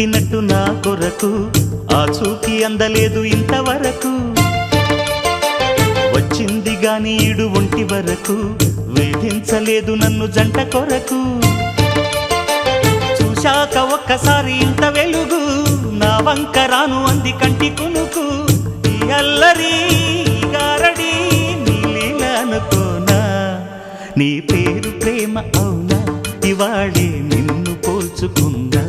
పుట్టినట్టు నా కొరకు ఆ చూకి అందలేదు ఇంతవరకు వచ్చింది గాని ఈడు ఒంటి వరకు వేధించలేదు నన్ను జంట కొరకు చూశాక ఒక్కసారి ఇంత వెలుగు నా వంక రాను అంది కంటి కునుకు ఈ అల్లరి గారడి నీలీల అనుకోనా నీ పేరు ప్రేమ అవునా ఇవాళే నిన్ను పోల్చుకుందా